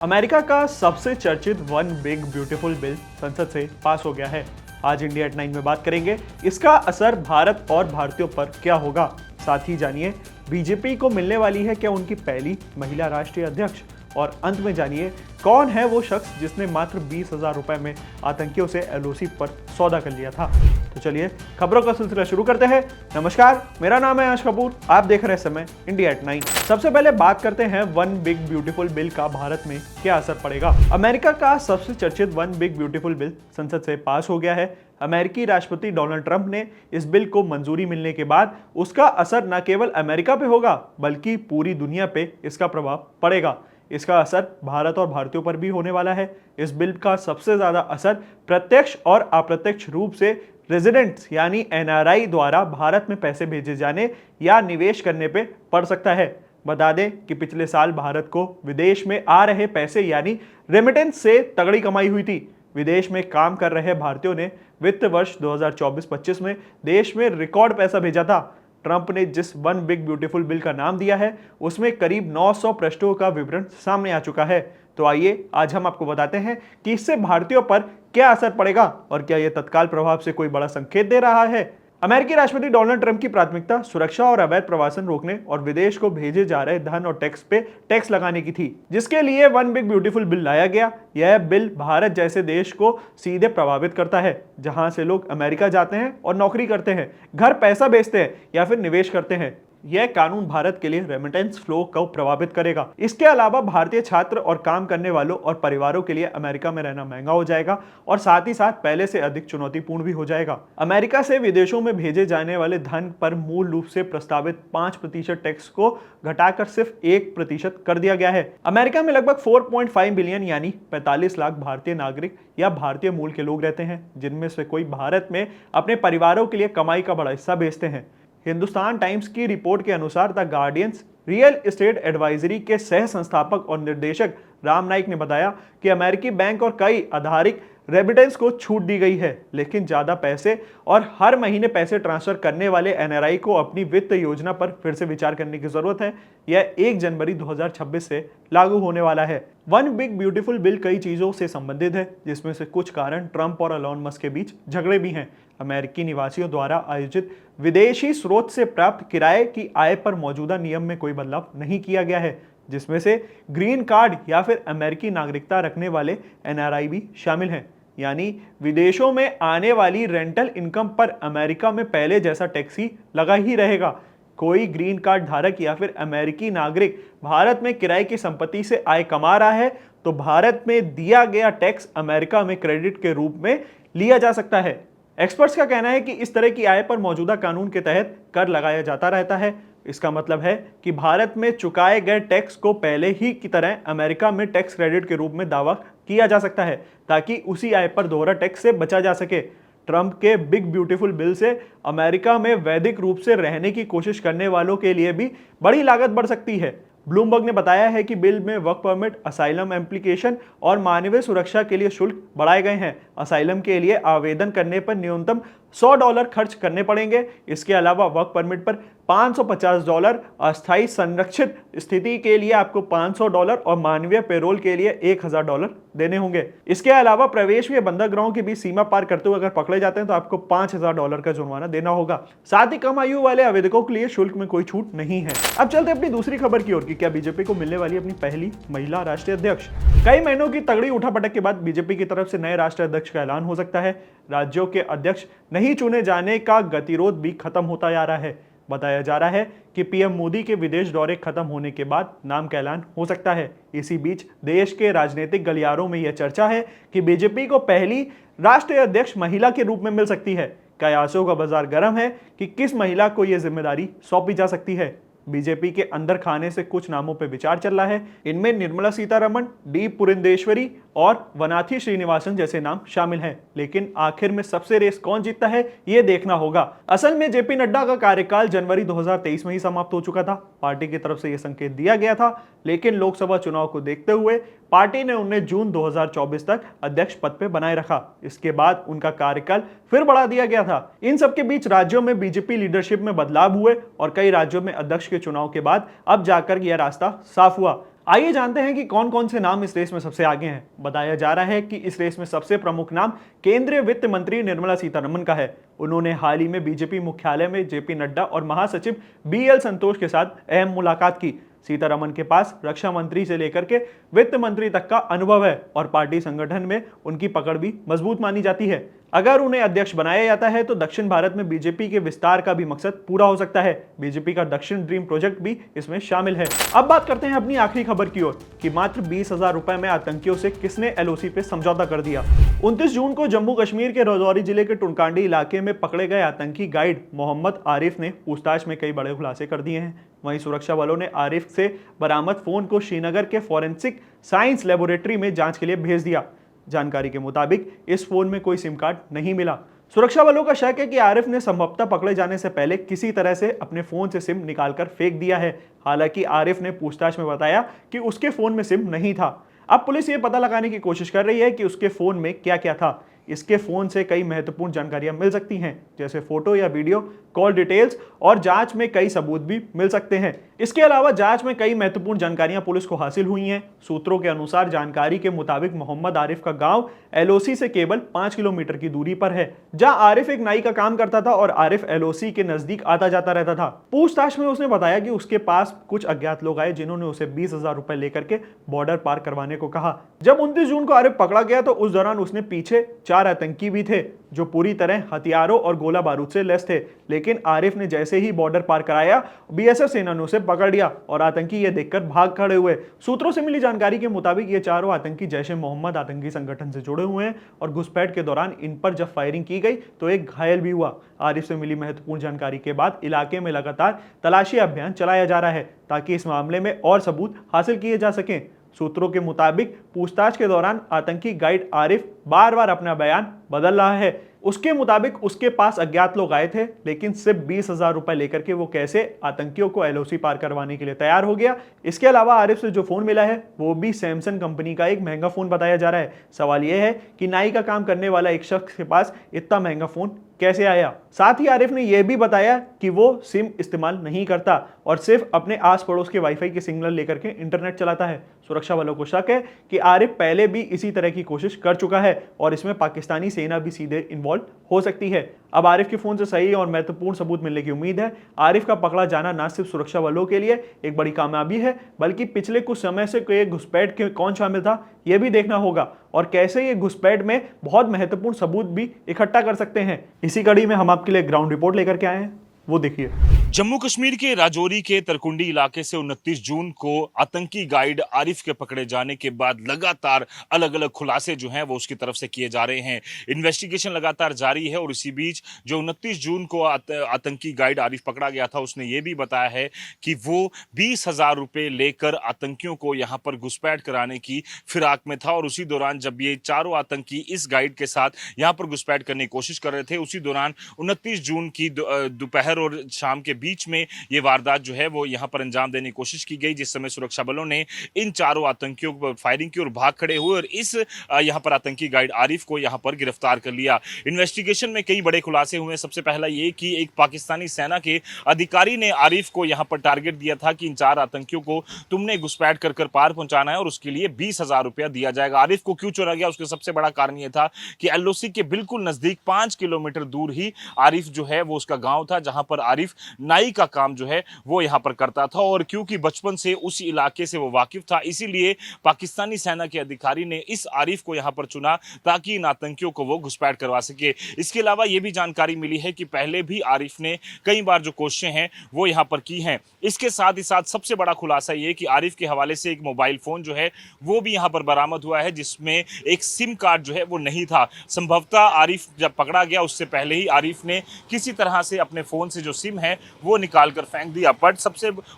America का सबसे चर्चित वन बिग ब्यूटीफुल बिल संसद से पास हो गया है। आज इंडिया एट 9 में बात करेंगे इसका असर भारत और भारतीयों पर क्या होगा। साथ ही जानिए बीजेपी को मिलने वाली है क्या उनकी पहली महिला राष्ट्रीय अध्यक्ष, और अंत में जानिए कौन है वो शख्स जिसने मात्र 20,000 रुपए में आतंकियों से एलओसी पर सौदा कर लिया था। तो चलिए खबरों का सिलसिला शुरू करते हैं। नमस्कार, मेरा नाम है आश कपूर, आप देख रहे हैं समय इंडिया एट 9। सबसे पहले बात करते हैं वन बिग ब्यूटीफुल बिल का भारत में क्या असर पड़ेगा। अमेरिका का सबसे चर्चित वन बिग ब्यूटीफुल बिल संसद से पास हो गया है। अमेरिकी राष्ट्रपति डोनाल्ड ट्रंप ने इस बिल को मंजूरी मिलने के बाद उसका असर न केवल अमेरिका पे होगा बल्कि पूरी दुनिया पे इसका प्रभाव पड़ेगा। इसका असर भारत और भारतीयों पर भी होने वाला है। इस बिल का सबसे ज्यादा असर प्रत्यक्ष और अप्रत्यक्ष रूप से रेजिडेंट्स यानी एनआरआई द्वारा भारत में पैसे भेजे जाने या निवेश करने पे पड़ सकता है। बता दें कि पिछले साल भारत को विदेश में आ रहे पैसे यानी रेमिटेंस से तगड़ी कमाई हुई थी। विदेश में काम कर रहे भारतीयों ने वित्त वर्ष 2024-25 में देश में रिकॉर्ड पैसा भेजा था। ट्रंप ने जिस वन बिग ब्यूटीफुल बिल का नाम दिया है उसमें करीब 900 पृष्ठों का विवरण सामने आ चुका है। तो आइए आज हम आपको बताते हैं कि इससे भारतीयों पर क्या असर पड़ेगा और क्या यह तत्काल प्रभाव से कोई बड़ा संकेत दे रहा है। अमेरिकी राष्ट्रपति डोनाल्ड ट्रंप की प्राथमिकता सुरक्षा और अवैध प्रवासन रोकने और विदेश को भेजे जा रहे धन और टैक्स पे टैक्स लगाने की थी, जिसके लिए वन बिग ब्यूटीफुल बिल लाया गया। यह बिल भारत जैसे देश को सीधे प्रभावित करता है, जहां से लोग अमेरिका जाते हैं और नौकरी करते हैं, घर पैसा भेजते हैं या फिर निवेश करते हैं। यह कानून भारत के लिए रेमिटेंस फ्लो को प्रभावित करेगा। इसके अलावा भारतीय छात्र और काम करने वालों और परिवारों के लिए अमेरिका में रहना महंगा हो जाएगा और साथ ही साथ पहले से अधिक चुनौतीपूर्ण भी हो जाएगा। अमेरिका से विदेशों में भेजे जाने वाले धन पर मूल रूप से प्रस्तावित 5% टैक्स को घटाकर सिर्फ 1% कर दिया गया है। अमेरिका में लगभग 4.5 बिलियन यानी 45 लाख भारतीय नागरिक या भारतीय मूल के लोग रहते हैं, जिनमें से कोई भारत में अपने परिवारों के लिए कमाई का बड़ा हिस्सा भेजते हैं। हिंदुस्तान टाइम्स की रिपोर्ट के अनुसार the guardians real estate advisory के सह संस्थापक और निर्देशक राम नाइक ने बताया कि अमेरिकी बैंक और कई आधारिक रेमिटेंस को छूट दी गई है, लेकिन ज्यादा पैसे और हर महीने पैसे ट्रांसफर करने वाले एनआरआई को अपनी वित्त योजना पर फिर से विचार करने की जरूरत है। यह 1 जनवरी 2026 से लागू होने वाला है। वन बिग ब्यूटीफुल बिल कई चीजों से संबंधित है, जिसमें से कुछ कारण ट्रंप और एलोन मस्क के बीच झगड़े भी हैं। अमेरिकी निवासियों द्वारा आयोजित विदेशी स्रोत से प्राप्त किराए की आय पर मौजूदा नियम में कोई बदलाव नहीं किया गया है, जिसमें से ग्रीन कार्ड या फिर अमेरिकी नागरिकता रखने वाले एनआरआई भी शामिल हैं। यानी विदेशों में आने वाली रेंटल इनकम पर अमेरिका में पहले जैसा टैक्स ही लगा ही रहेगा। कोई ग्रीन कार्ड धारक या फिर अमेरिकी नागरिक भारत में किराए की संपत्ति से आय कमा रहा है तो भारत में दिया गया टैक्स अमेरिका में क्रेडिट के रूप में लिया जा सकता है। एक्सपर्ट्स का कहना है कि इस तरह की आय पर मौजूदा कानून के तहत कर लगाया जाता रहता है। इसका मतलब है कि भारत में चुकाए गए टैक्स को पहले ही की तरह अमेरिका में टैक्स क्रेडिट के रूप में दावा किया जा सकता है, ताकि उसी आय पर दोहरा टैक्स से बचा जा सके। ट्रंप के बिग ब्यूटीफुल बिल से अमेरिका में वैधिक रूप से रहने की कोशिश करने वालों के लिए भी बड़ी लागत बढ़ सकती है। ब्लूमबर्ग ने बताया है कि बिल में वर्क परमिट, असाइलम एप्लीकेशन और मानवीय सुरक्षा के लिए शुल्क बढ़ाए गए हैं। असाइलम के लिए आवेदन करने पर न्यूनतम $100 खर्च करने पड़ेंगे। इसके अलावा वर्क परमिट पर $550, अस्थायी संरक्षित स्थिति के लिए आपको $500 और मानवीय पेरोल के लिए $1000 देने होंगे। इसके अलावा प्रवेश में बंदरगाहों की भी सीमा पार करते हुए अगर पकड़े जाते हैं तो आपको $5000 का जुर्माना देना होगा। साथ ही कम आयु वाले आवेदकों के लिए शुल्क में कोई छूट नहीं है। अब चलते अपनी दूसरी खबर की ओर कि क्या बीजेपी को मिलने वाली अपनी पहली महिला राष्ट्रीय अध्यक्ष। कई महीनों की तगड़ी उठापटक के बाद बीजेपी की तरफ से नए राष्ट्रीय अध्यक्ष का ऐलान हो सकता है। राज्यों के अध्यक्ष नहीं चुने जाने का गतिरोध भी खत्म होता जा रहा है। बताया जा रहा है कि पीएम मोदी के विदेश दौरे खत्म होने के बाद नाम का ऐलान हो सकता है। इसी बीच देश के राजनीतिक गलियारों में यह चर्चा है कि बीजेपी को पहली राष्ट्रीय अध्यक्ष महिला के रूप में मिल सकती है। कयासों का बाजार गर्म है कि किस महिला को यह जिम्मेदारी सौंपी जा सकती है। बीजेपी के अंदर खाने से कुछ नामों पर विचार चल रहा है। इनमें निर्मला सीतारमण, डी पुरंदेश्वरी और वनाथी श्रीनिवासन जैसे नाम शामिल हैं। लेकिन आखिर में सबसे रेस कौन जीतता है ये देखना होगा। असल में जेपी नड्डा का कार्यकाल जनवरी 2023 में ही समाप्त हो चुका था। पार्टी की तरफ से यह संकेत दिया गया था, लेकिन लोकसभा चुनाव को देखते हुए पार्टी ने उन्हें जून 2024 तक अध्यक्ष पद पर बनाए रखा। इसके बाद उनका कार्यकाल फिर बढ़ा दिया गया था। इन सबके बीच राज्यों में बीजेपी लीडरशिप में बदलाव हुए और कई राज्यों में अध्यक्ष के चुनाव के बाद अब जाकर यह रास्ता साफ हुआ। आइए जानते हैं कि कौन कौन से नाम इस रेस में सबसे आगे हैं। बताया जा रहा है कि इस रेस में सबसे प्रमुख नाम केंद्रीय वित्त मंत्री निर्मला सीतारमण का है। उन्होंने हाल ही में बीजेपी मुख्यालय में जेपी नड्डा और महासचिव बीएल संतोष के साथ अहम मुलाकात की। सीतारमण के पास रक्षा मंत्री से लेकर के वित्त मंत्री तक का अनुभव है और पार्टी संगठन में उनकी पकड़ भी मजबूत मानी जाती है। अगर उन्हें अध्यक्ष बनाया जाता है तो दक्षिण भारत में बीजेपी के विस्तार का भी मकसद पूरा हो सकता है। बीजेपी का दक्षिण ड्रीम प्रोजेक्ट भी इसमें शामिल है। अब बात करते हैं अपनी आखिरी खबर की ओर कि मात्र 20,000 रुपए में आतंकियों से किसने एलओसी पे समझौता कर दिया। 29 जून को जम्मू कश्मीर के राजौरी जिले के टुनकांडी इलाके में पकड़े गए आतंकी गाइड मोहम्मद आरिफ ने पूछताछ में कई बड़े खुलासे कर दिए हैं। वहीं सुरक्षा बलों ने आरिफ से बरामद फोन को श्रीनगर के फॉरेंसिक साइंस लेबोरेटरी में जांच के लिए भेज दिया। जानकारी के मुताबिक इस फोन में कोई सिम कार्ड नहीं मिला। सुरक्षा बलों का शक है कि आरिफ ने संभवतः पकड़े जाने से पहले किसी तरह से अपने फोन से सिम निकालकर फेंक दिया है। हालांकि आरिफ ने पूछताछ में बताया कि उसके फोन में सिम नहीं था। अब पुलिस ये पता लगाने की कोशिश कर रही है कि उसके फोन में क्या क्या था। इसके फोन से कई महत्वपूर्ण जानकारियां मिल सकती हैं, जैसे फोटो या वीडियो कॉल डिटेल्स, और जांच में कई सबूत भी मिल सकते हैं। इसके अलावा जांच में कई महत्वपूर्ण जानकारियां पुलिस को हासिल हुई हैं। सूत्रों के अनुसार जानकारी के मुताबिक मोहम्मद आरिफ का गांव एलओसी से केवल 5 किलोमीटर की दूरी पर है, जहां आरिफ एक नाई का काम करता था और आरिफ एलओसी के नजदीक आता जाता रहता था। पूछताछ में उसने बताया कि उसके पास कुछ अज्ञात लोग आए जिन्होंने उसे 20,000 रुपए लेकर के बॉर्डर पार करवाने को कहा। जब 29 जून को आरिफ पकड़ा गया तो उस दौरान उसने पीछे 4 आतंकी भी थे जो पूरी तरह हथियारों और गोला बारूद से लैस थे। लेकिन आरिफ ने जैसे ही बॉर्डर पार कराया, बीएसएफ सेना ने उसे पकड़ लिया और आतंकी ये देखकर भाग खड़े हुए। सूत्रों से मिली जानकारी के मुताबिक ये चारों आतंकी जैश ए मोहम्मद आतंकी संगठन से जुड़े हुए हैं और घुसपैठ के दौरान इन पर जब फायरिंग की गई तो एक घायल भी हुआ। आरिफ से मिली महत्वपूर्ण जानकारी के बाद इलाके में लगातार तलाशी अभियान चलाया जा रहा है ताकि इस मामले में और सबूत हासिल किए जा सकें। सूत्रों के मुताबिक पूछताछ के दौरान आतंकी गाइड आरिफ बार बार अपना बयान बदल रहा है। उसके मुताबिक उसके पास अज्ञात लोग आए थे, लेकिन सिर्फ 20,000 रुपए लेकर के वो कैसे आतंकियों को एलओसी पार करवाने के लिए तैयार हो गया। इसके अलावा आरिफ से जो फोन मिला है वो भी सैमसंग कंपनी का एक महंगा फोन बताया जा रहा है। सवाल यह है कि नाई का काम करने वाला एक शख्स के पास इतना महंगा फोन कैसे आया। साथ ही आरिफ ने यह भी बताया कि वो सिम इस्तेमाल नहीं करता और सिर्फ अपने आस पड़ोस के वाईफाई के सिग्नल लेकर के इंटरनेट चलाता है। सुरक्षा बलों को शक है कि आरिफ पहले भी इसी तरह की कोशिश कर चुका है और इसमें पाकिस्तानी सेना भी सीधे इन्वॉल्व हो सकती है। अब आरिफ के फोन से सही और महत्वपूर्ण सबूत मिलने की उम्मीद है। आरिफ का पकड़ा जाना न सिर्फ सुरक्षा बलों के लिए एक बड़ी कामयाबी है, बल्कि पिछले कुछ समय से कोई घुसपैठ के कौन शामिल था यह भी देखना होगा और कैसे ये घुसपैठ में बहुत महत्वपूर्ण सबूत भी इकट्ठा कर सकते हैं। इसी कड़ी में हम आपके लिए ग्राउंड रिपोर्ट लेकर के आए हैं, वो देखिए। जम्मू कश्मीर के राजौरी के तरकुंडी इलाके से 29 जून को आतंकी गाइड आरिफ के पकड़े जाने के बाद लगातार अलग अलग खुलासे जो हैं वो उसकी तरफ से किए जा रहे हैं। इन्वेस्टिगेशन लगातार जारी है और इसी बीच जो 29 जून को आतंकी गाइड आरिफ पकड़ा गया था उसने ये भी बताया है कि वो 20,000 रुपए लेकर आतंकियों को यहाँ पर घुसपैठ कराने की फिराक में था और उसी दौरान जब ये चारों आतंकी इस गाइड के साथ यहाँ पर घुसपैठ करने की कोशिश कर रहे थे, उसी दौरान 29 जून की दोपहर और शाम के बीच में ये वारदात जो है वो यहां पर अंजाम देने की कोशिश की गई, जिस समय सुरक्षा बलों ने इन चारों आतंकियों पर फायरिंग की और भाग खड़े हुए और इस यहां पर आतंकी गाइड आरिफ को यहां पर गिरफ्तार कर लिया। इन्वेस्टिगेशन में कई बड़े खुलासे हुए। सबसे पहला ये कि एक पाकिस्तानी सेना के अधिकारी ने आरिफ को यहां पर टारगेट दिया था कि इन 4 आतंकियों को तुमने घुसपैठ कर पार पहुंचाना है और उसके लिए 20,000 रुपया दिया जाएगा। आरिफ को क्यों चुना गया, उसका सबसे बड़ा कारण यह था कि एलओसी के बिल्कुल नजदीक 5 किलोमीटर दूर ही आरिफ जो है वो उसका गांव था, जहां पर आरिफ नाई का काम जो है वो यहां पर करता था और क्योंकि बचपन से उस इलाके से वो वाकिफ था, इसीलिए पाकिस्तानी सेना के अधिकारी ने इस आरिफ को यहां पर चुना ताकि इन आतंकियों को वो घुसपैठ करवा सके। इसके अलावा यह भी जानकारी मिली है कि पहले भी आरिफ ने कई बार जो कोशिशें हैं वो यहां पर की हैं। इसके साथ ही साथ सबसे बड़ा खुलासा यह कि आरिफ के हवाले से एक मोबाइल फोन जो है वो भी यहां पर बरामद हुआ है, जिसमें एक सिम कार्ड जो है वो नहीं था। संभवतः आरिफ जब पकड़ा गया उससे पहले ही आरिफ ने किसी तरह से अपने फोन से जो सिम है वो निकाल कर फेंक दिया। बट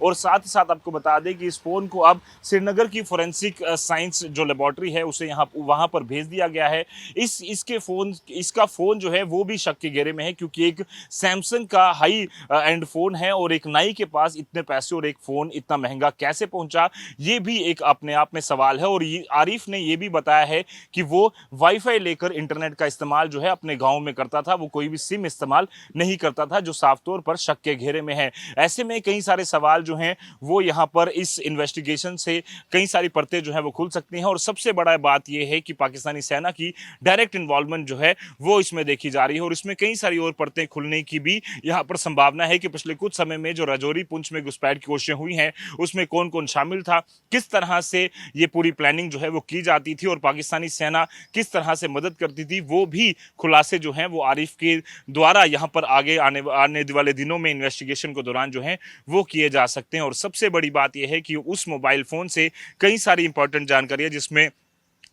और साथ ही साथ आपको बता दें कि इस फोन को अब श्रीनगर की फोरेंसिक साइंस जो लेबोरेटरी है उसे वहां पर भेज दिया गया है। इसका फोन जो है वो भी शक के घेरे में है, क्योंकि एक सैमसंग का हाई एंड फोन है और एक नाई के पास इतने पैसे और एक फोन इतना महंगा कैसे पहुंचा, ये भी एक अपने आप में सवाल है। और आरिफ ने यह भी बताया है कि वो वाईफाई लेकर इंटरनेट का इस्तेमाल जो है अपने गांव में करता था, वो कोई भी सिम इस्तेमाल नहीं करता था, जो साफ तौर पर शक के घेरे घेरे में है। ऐसे में कई सारे सवाल जो हैं वो यहाँ पर इस इन्वेस्टिगेशन से कई सारी परतें जो है वो खुल सकती हैं और सबसे बड़ा बात यह है कि पाकिस्तानी सेना की डायरेक्ट इन्वॉल्वमेंट जो है वो इसमें देखी जा रही है और इसमें कई सारी और परतें खुलने की भी यहाँ पर संभावना है कि पिछले कुछ समय में जो राजौरी पुंछ में घुसपैठ की कोशिशें हुई हैं उसमें कौन कौन शामिल था, किस तरह से ये पूरी प्लानिंग जो है वो की जाती थी और पाकिस्तानी सेना किस तरह से मदद करती थी, वो भी खुलासे जो हैं वो आरिफ के द्वारा यहाँ पर आगे आने वाले दिनों में इन्वेस्टिगेशन के दौरान जो है वो किए जा सकते हैं। और सबसे बड़ी बात यह है कि उस मोबाइल फोन से कई सारी इंपॉर्टेंट जानकारी है जिसमें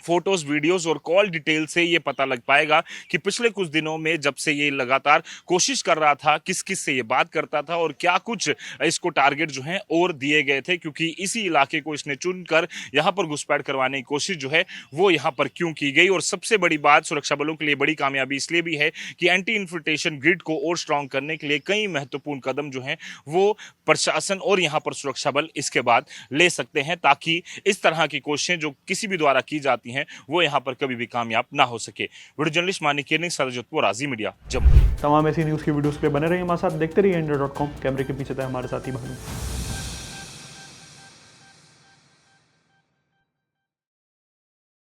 फोटोज, वीडियोस और कॉल डिटेल से ये पता लग पाएगा कि पिछले कुछ दिनों में जब से ये लगातार कोशिश कर रहा था किस किस से ये बात करता था और क्या कुछ इसको टारगेट जो है और दिए गए थे, क्योंकि इसी इलाके को इसने चुनकर यहाँ पर घुसपैठ करवाने की कोशिश जो है वो यहाँ पर क्यों की गई। और सबसे बड़ी बात सुरक्षा बलों के लिए बड़ी कामयाबी इसलिए भी है कि एंटी इन्फिल्ट्रेशन ग्रिड को और स्ट्रांग करने के लिए कई महत्वपूर्ण कदम जो हैं वो प्रशासन और यहाँ पर सुरक्षा बल इसके बाद ले सकते हैं ताकि इस तरह की कोशिशें जो किसी भी द्वारा की जाती हैं वो यहाँ पर कभी भी कामयाब ना हो सके। वीडियो जर्नलिस्ट मानिक केरनिक, सरजोधपुर, आजी मीडिया, जम्मू। तमाम ऐसी न्यूज़ की वीडियोस के लिए बने रहिए हमारे साथ, देखते रहिए इंडिया.com। कैमरे के पीछे था हमारे साथी भानु।